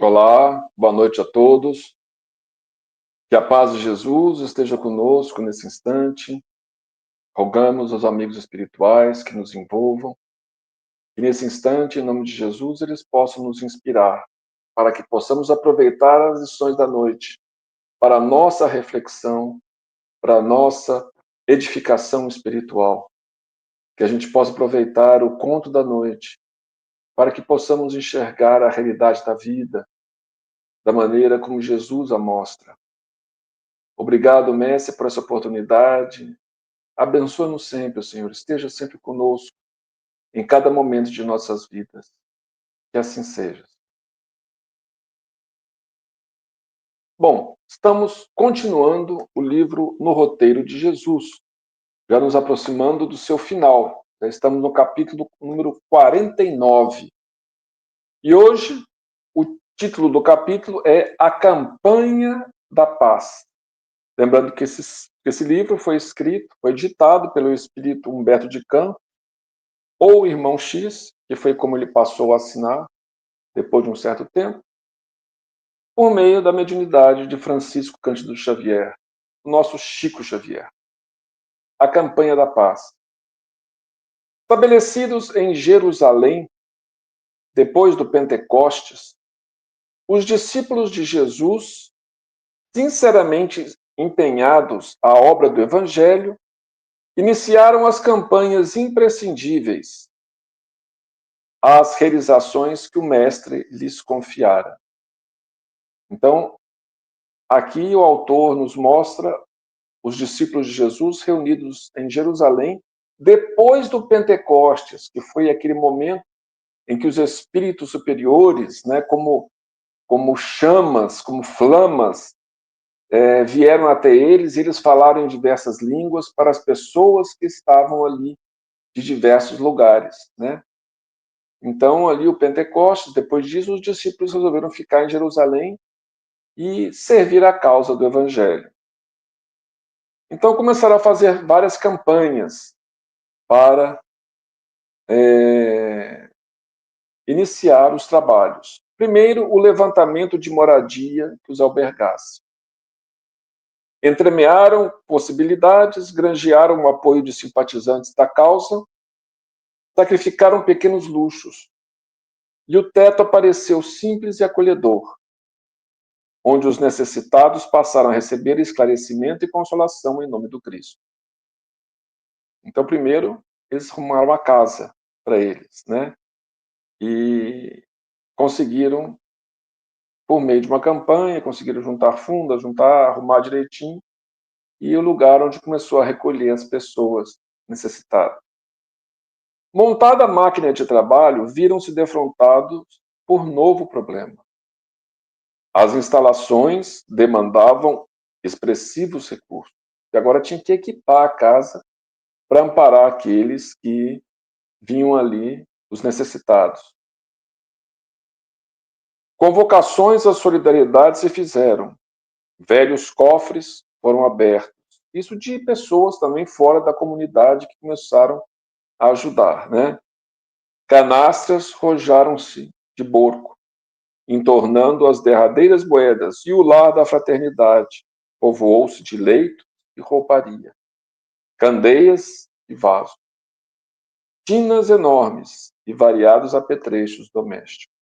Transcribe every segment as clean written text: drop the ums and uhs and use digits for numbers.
Olá, boa noite a todos. Que a paz de Jesus esteja conosco nesse instante. Rogamos aos amigos espirituais que nos envolvam. E nesse instante, em nome de Jesus, eles possam nos inspirar para que possamos aproveitar as lições da noite para a nossa reflexão, para a nossa edificação espiritual. Que a gente possa aproveitar o conto da noite para que possamos enxergar a realidade da vida da maneira como Jesus a mostra. Obrigado, Mestre, por essa oportunidade. Abençoa-nos sempre, Senhor. Esteja sempre conosco, em cada momento de nossas vidas. Que assim seja. Bom, estamos continuando o livro No Roteiro de Jesus, já nos aproximando do seu final. Já estamos no capítulo número 49. E hoje, o título do capítulo é A Campanha da Paz. Lembrando que esse livro foi escrito, foi ditado pelo espírito Humberto de Campos, ou Irmão X, que foi como ele passou a assinar, depois de um certo tempo, por meio da mediunidade de Francisco Cândido Xavier, o nosso Chico Xavier. A Campanha da Paz. Estabelecidos em Jerusalém, depois do Pentecostes, os discípulos de Jesus, sinceramente empenhados à obra do Evangelho, iniciaram as campanhas imprescindíveis às realizações que o Mestre lhes confiara. Então, aqui o autor nos mostra os discípulos de Jesus reunidos em Jerusalém depois do Pentecostes, que foi aquele momento em que os espíritos superiores, né, como chamas, como flamas, vieram até eles e eles falaram em diversas línguas para as pessoas que estavam ali de diversos lugares, né? Então, ali o Pentecostes, depois disso, os discípulos resolveram ficar em Jerusalém e servir a causa do Evangelho. Então, começaram a fazer várias campanhas para iniciar os trabalhos. Primeiro, o levantamento de moradia que os albergasse. Entremearam possibilidades, granjearam o apoio de simpatizantes da causa, sacrificaram pequenos luxos. E o teto apareceu simples e acolhedor, onde os necessitados passaram a receber esclarecimento e consolação em nome do Cristo. Então, primeiro, eles arrumaram a casa para eles, né? E conseguiram, por meio de uma campanha, conseguiram juntar fundos, arrumar direitinho, e o lugar onde começou a recolher as pessoas necessitadas. Montada a máquina de trabalho, viram-se defrontados por novo problema. As instalações demandavam expressivos recursos, e agora tinha que equipar a casa para amparar aqueles que vinham ali, os necessitados. Convocações à solidariedade se fizeram. Velhos cofres foram abertos. Isso de pessoas também fora da comunidade que começaram a ajudar, né? Canastras rojaram-se de borco, entornando as derradeiras moedas, e o lar da fraternidade povoou-se de leito e rouparia, candeias e vasos, tinas enormes e variados apetrechos domésticos.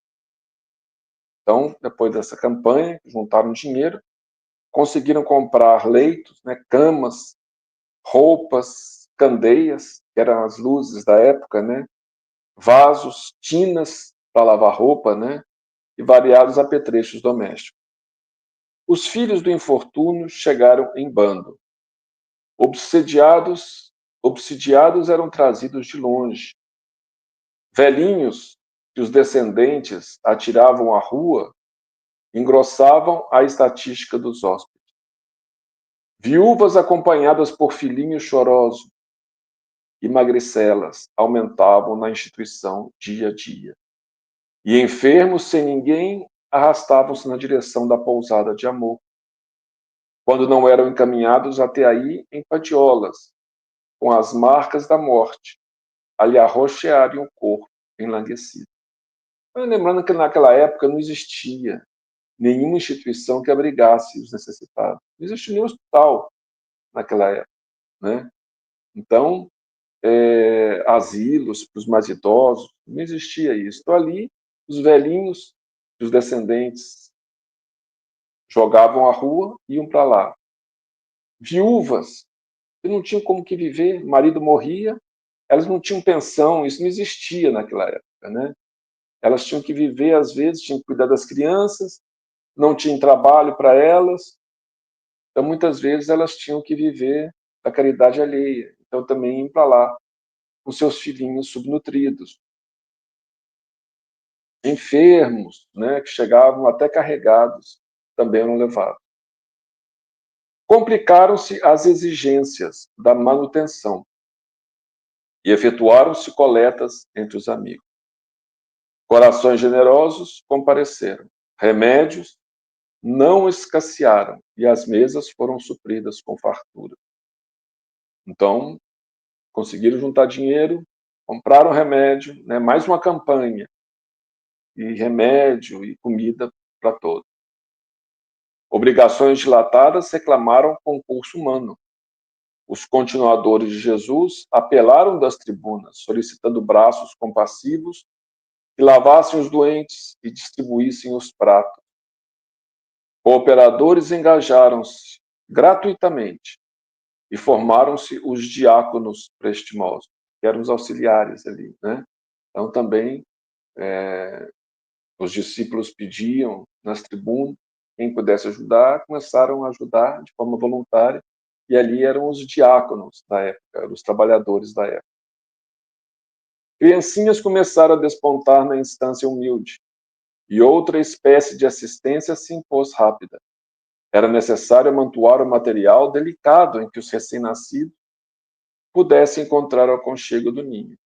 Então, depois dessa campanha, juntaram dinheiro, conseguiram comprar leitos, né, camas, roupas, candeias, que eram as luzes da época, né, vasos, tinas para lavar roupa, né, e variados apetrechos domésticos. Os filhos do infortúnio chegaram em bando. Obsidiados eram trazidos de longe. Velhinhos que os descendentes atiravam à rua engrossavam a estatística dos hóspedes. Viúvas acompanhadas por filhinhos chorosos e magricelas aumentavam na instituição dia a dia. E enfermos sem ninguém arrastavam-se na direção da pousada de amor, quando não eram encaminhados até aí em patiolas, com as marcas da morte, a lhe arroxearem o corpo enlanguecido. Lembrando que naquela época não existia nenhuma instituição que abrigasse os necessitados. Não existia nenhum hospital naquela época, né? Então, asilos para os mais idosos, não existia isso. Então, ali, os velhinhos, os descendentes, jogavam a rua e iam para lá. Viúvas, que não tinham como que viver, o marido morria, elas não tinham pensão, isso não existia naquela época, né? Elas tinham que viver, às vezes, tinham que cuidar das crianças, não tinham trabalho para elas, então muitas vezes elas tinham que viver da caridade alheia, então também iam para lá com seus filhinhos subnutridos. Enfermos, né, que chegavam até carregados, também eram levados. Complicaram-se as exigências da manutenção e efetuaram-se coletas entre os amigos. Corações generosos compareceram, remédios não escassearam e as mesas foram supridas com fartura. Então, conseguiram juntar dinheiro, compraram remédio, né, mais uma campanha, e remédio e comida para todos. Obrigações dilatadas reclamaram concurso humano. Os continuadores de Jesus apelaram das tribunas, solicitando braços compassivos que lavassem os doentes e distribuíssem os pratos. Cooperadores engajaram-se gratuitamente e formaram-se os diáconos prestimosos, que eram os auxiliares ali, né? Então também os discípulos pediam nas tribunas, quem pudesse ajudar, começaram a ajudar de forma voluntária, e ali eram os diáconos da época, os trabalhadores da época. Criancinhas começaram a despontar na instância humilde, e outra espécie de assistência se impôs rápida. Era necessário amontoar o material delicado em que os recém-nascidos pudessem encontrar o aconchego do ninho.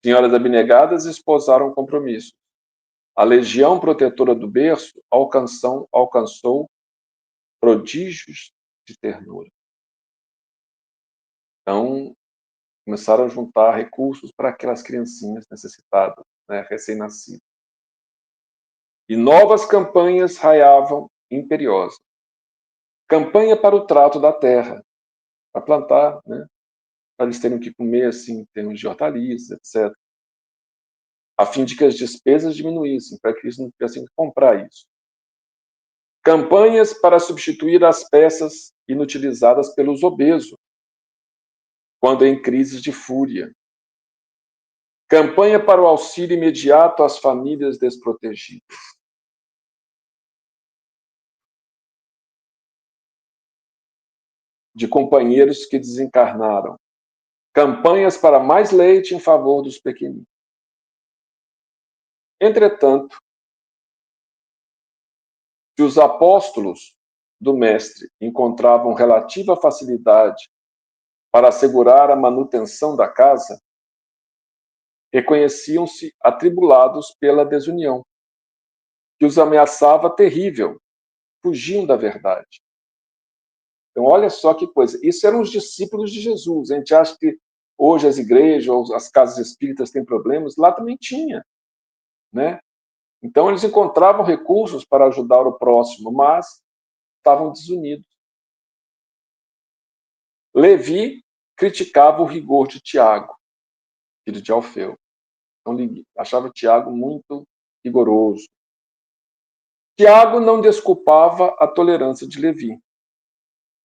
Senhoras abnegadas esposaram compromissos. A legião protetora do berço alcançou prodígios de ternura. Então, começaram a juntar recursos para aquelas criancinhas necessitadas, né, recém-nascidas. E novas campanhas raiavam imperiosas. Campanha para o trato da terra, para plantar, né, para eles terem o que comer, assim, em termos de hortaliças, etc. A fim de que as despesas diminuíssem, para que eles não tivessem que comprar isso. Campanhas para substituir as peças inutilizadas pelos obesos, quando em crises de fúria. Campanha para o auxílio imediato às famílias desprotegidas. De companheiros que desencarnaram. Campanhas para mais leite em favor dos pequeninos. Entretanto, se os apóstolos do Mestre encontravam relativa facilidade para assegurar a manutenção da casa, reconheciam-se atribulados pela desunião, que os ameaçava terrível, fugiam da verdade. Então, olha só que coisa. Isso eram os discípulos de Jesus. A gente acha que hoje as igrejas ou as casas espíritas têm problemas. Lá também tinha, né? Então, eles encontravam recursos para ajudar o próximo, mas estavam desunidos. Levi criticava o rigor de Tiago, filho de Alfeu. Então, ele achava Tiago muito rigoroso. Tiago não desculpava a tolerância de Levi.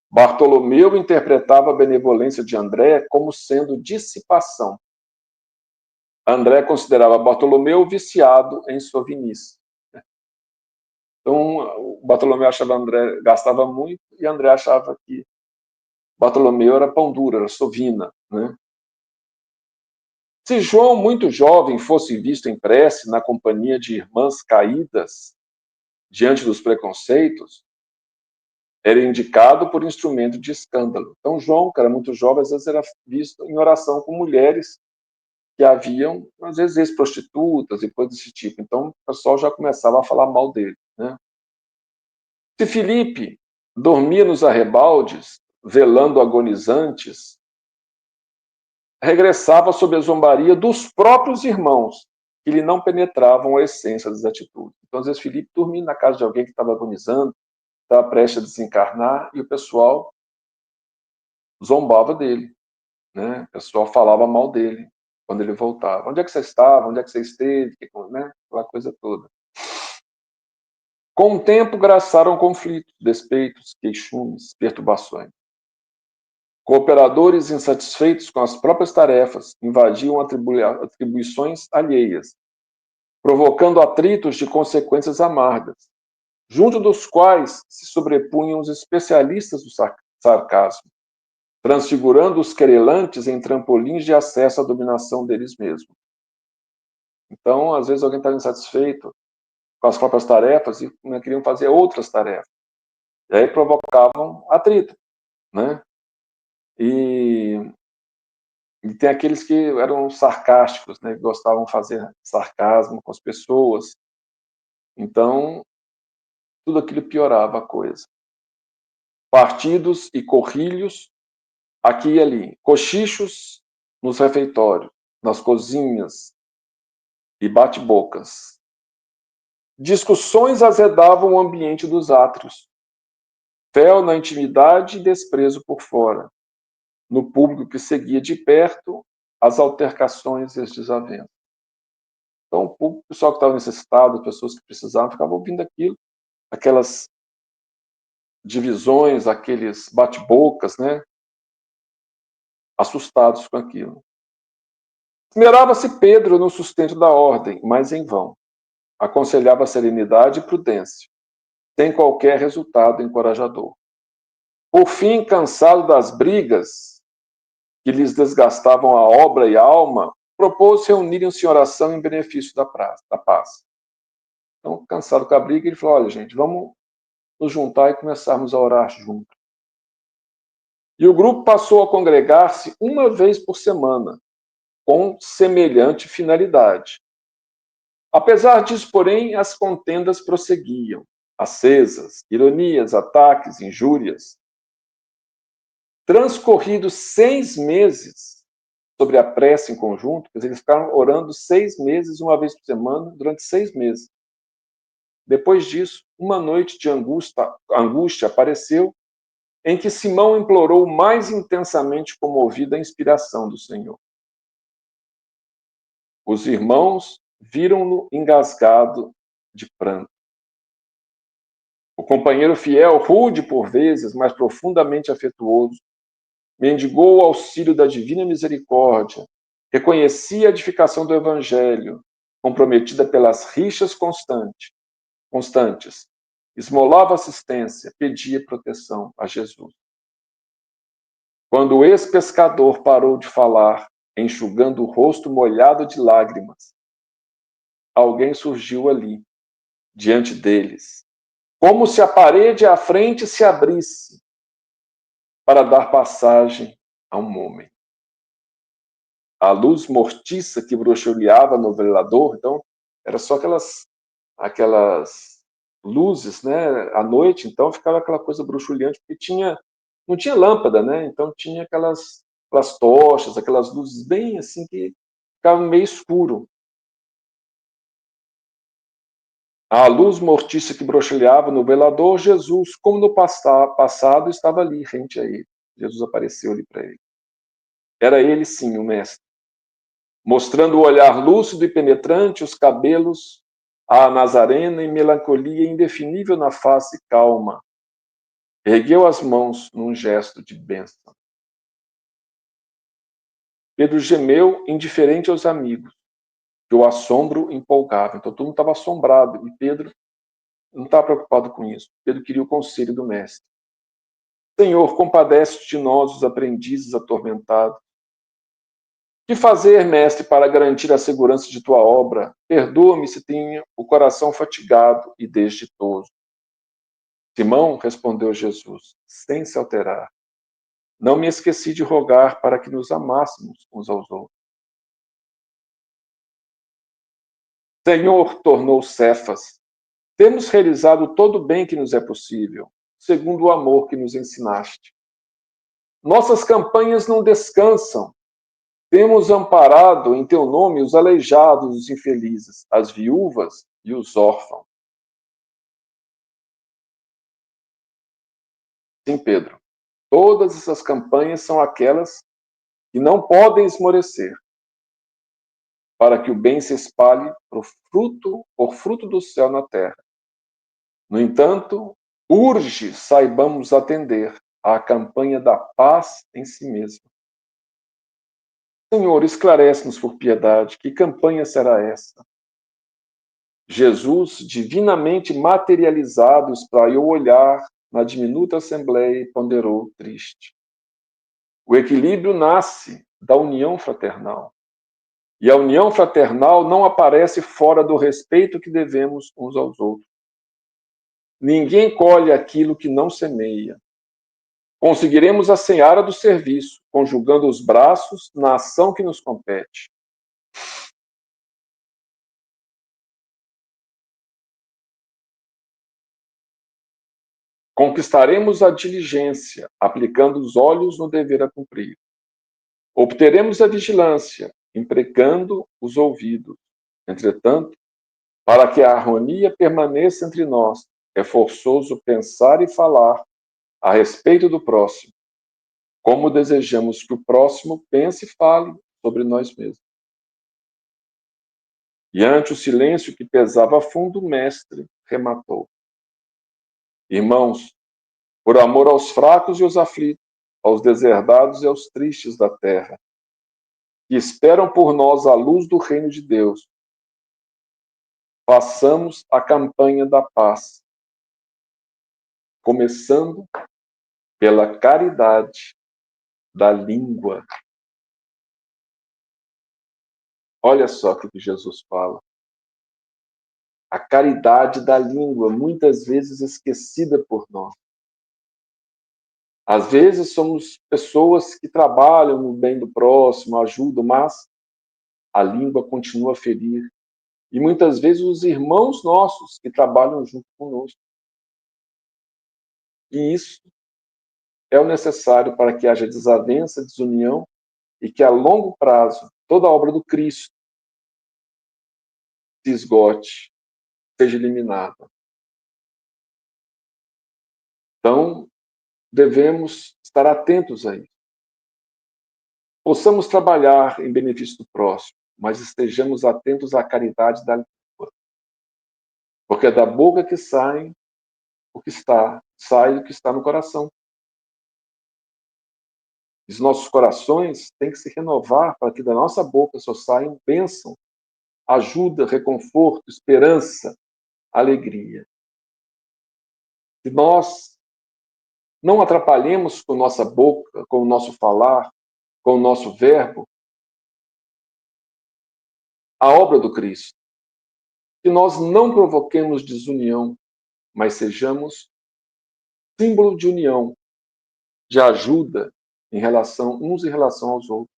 Bartolomeu interpretava a benevolência de André como sendo dissipação. André considerava Bartolomeu viciado em sua vinice. Então, o Bartolomeu achava que André gastava muito e André achava que Bartolomeu era pão duro, era sovina, né? Se João, muito jovem, fosse visto em prece na companhia de irmãs caídas diante dos preconceitos, era indicado por instrumento de escândalo. Então, João, que era muito jovem, às vezes era visto em oração com mulheres que haviam, às vezes, ex-prostitutas e coisas desse tipo. Então, o pessoal já começava a falar mal dele, né? Se Filipe dormia nos arrebaldes, velando agonizantes, regressava sob a zombaria dos próprios irmãos, que lhe não penetravam a essência das atitudes. Então, às vezes, Filipe dormia na casa de alguém que estava agonizando, estava prestes a desencarnar, e o pessoal zombava dele, né? O pessoal falava mal dele quando ele voltava. Onde é que você estava? Onde é que você esteve? Né? Aquela coisa toda. Com o tempo, graçaram conflitos, despeitos, queixumes, perturbações. Cooperadores insatisfeitos com as próprias tarefas invadiam atribuições alheias, provocando atritos de consequências amargas, junto dos quais se sobrepunham os especialistas do sarcasmo, transfigurando os querelantes em trampolins de acesso à dominação deles mesmos. Então, às vezes, alguém estava insatisfeito com as próprias tarefas e queriam fazer outras tarefas. E aí provocavam atrito, né? E tem aqueles que eram sarcásticos, né? Que gostavam de fazer sarcasmo com as pessoas. Então, tudo aquilo piorava a coisa. Partidos e corrilhos, aqui e ali. Cochichos nos refeitórios, nas cozinhas e bate-bocas. Discussões azedavam o ambiente dos átrios. Fel na intimidade e desprezo por fora. No público que seguia de perto as altercações e as desavenças. Então, o pessoal que estava necessitado, pessoas que precisavam, ficavam ouvindo aquilo, aquelas divisões, aqueles bate-bocas, né? Assustados com aquilo. Esmerava-se Pedro no sustento da ordem, mas em vão. Aconselhava serenidade e prudência, sem qualquer resultado encorajador. Por fim, cansado das brigas que lhes desgastavam a obra e a alma, propôs reunirem-se em oração em benefício da paz. Então, cansado com a briga, ele falou: olha, gente, vamos nos juntar e começarmos a orar juntos. E o grupo passou a congregar-se uma vez por semana, com semelhante finalidade. Apesar disso, porém, as contendas prosseguiam, acesas, ironias, ataques, injúrias. Transcorridos 6 meses sobre a prece em conjunto, quer dizer, eles ficaram orando 6 meses, uma vez por semana, durante 6 meses. Depois disso, uma noite de angústia apareceu, em que Simão implorou mais intensamente comovido a inspiração do Senhor. Os irmãos viram-no engasgado de pranto. O companheiro fiel, rude por vezes, mas profundamente afetuoso, mendigou o auxílio da divina misericórdia, reconhecia a edificação do Evangelho, comprometida pelas rixas constantes, esmolava assistência, pedia proteção a Jesus. Quando o ex-pescador parou de falar, enxugando o rosto molhado de lágrimas, alguém surgiu ali, diante deles, como se a parede à frente se abrisse para dar passagem a um homem. A luz mortiça que bruxuleava no velador, então, era só aquelas luzes, né? À noite, então, ficava aquela coisa bruxuleante, porque não tinha lâmpada, né? Então, tinha aquelas tochas, aquelas luzes bem assim, que ficavam meio escuro. A luz mortiça que broxilhava no velador, Jesus, como no passado, estava ali, rente a ele. Jesus apareceu ali para ele. Era ele, sim, o mestre. Mostrando o olhar lúcido e penetrante, os cabelos, a nazarena e melancolia indefinível na face calma. Ergueu as mãos num gesto de bênção. Pedro gemeu, indiferente aos amigos, que o assombro empolgava. Então, todo mundo estava assombrado, e Pedro não estava preocupado com isso. Pedro queria o conselho do mestre. Senhor, compadece de nós, os aprendizes atormentados. Que fazer, mestre, para garantir a segurança de tua obra? Perdoa-me se tenho o coração fatigado e desditoso. Simão, respondeu Jesus, sem se alterar, não me esqueci de rogar para que nos amássemos uns aos outros. Senhor, tornou Cefas, temos realizado todo o bem que nos é possível, segundo o amor que nos ensinaste. Nossas campanhas não descansam, Temos amparado em teu nome os aleijados, os infelizes, as viúvas e os órfãos. Sim, Pedro. Todas essas campanhas são aquelas que não podem esmorecer, para que o bem se espalhe por fruto do céu na terra. No entanto, urge saibamos atender à campanha da paz em si mesma. Senhor, esclarece-nos por piedade, que campanha será essa? Jesus, divinamente materializado, espraiou o olhar na diminuta assembleia e ponderou, triste. O equilíbrio nasce da união fraternal. E a união fraternal não aparece fora do respeito que devemos uns aos outros. Ninguém colhe aquilo que não semeia. Conseguiremos a seara do serviço, conjugando os braços na ação que nos compete. Conquistaremos a diligência, aplicando os olhos no dever a cumprir. Obteremos a vigilância, empregando os ouvidos. Entretanto, para que a harmonia permaneça entre nós, é forçoso pensar e falar a respeito do próximo, como desejamos que o próximo pense e fale sobre nós mesmos. E ante o silêncio que pesava fundo, o mestre rematou. Irmãos, por amor aos fracos e aos aflitos, aos deserdados e aos tristes da terra, que esperam por nós a luz do reino de Deus, façamos a campanha da paz, começando pela caridade da língua. Olha só o que Jesus fala. A caridade da língua, muitas vezes esquecida por nós. Às vezes somos pessoas que trabalham no bem do próximo, ajudam, mas a língua continua a ferir. E muitas vezes os irmãos nossos que trabalham junto conosco. E isso é o necessário para que haja desavença, desunião e que a longo prazo toda a obra do Cristo se esgote, seja eliminada. Então, devemos estar atentos a isso. Possamos trabalhar em benefício do próximo, mas estejamos atentos à caridade da língua. Porque é da boca que sai o que está no coração. Os nossos corações têm que se renovar para que da nossa boca só saiam bênção, ajuda, reconforto, esperança, alegria. Se nós não atrapalhemos com nossa boca, com o nosso falar, com o nosso verbo, a obra do Cristo. Que nós não provoquemos desunião, mas sejamos símbolo de união, de ajuda uns em relação aos outros.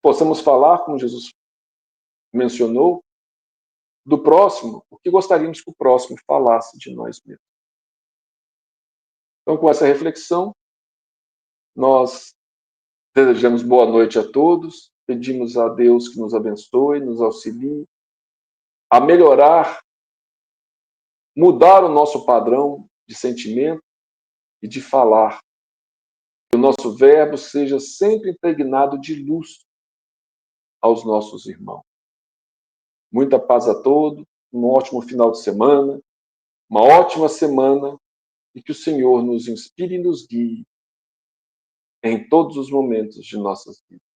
Possamos falar, como Jesus mencionou, do próximo, o que gostaríamos que o próximo falasse de nós mesmos. Então, com essa reflexão, nós desejamos boa noite a todos, pedimos a Deus que nos abençoe, nos auxilie a melhorar, mudar o nosso padrão de sentimento e de falar. Que o nosso verbo seja sempre impregnado de luz aos nossos irmãos. Muita paz a todos, um ótimo final de semana, uma ótima semana e que o Senhor nos inspire e nos guie em todos os momentos de nossas vidas.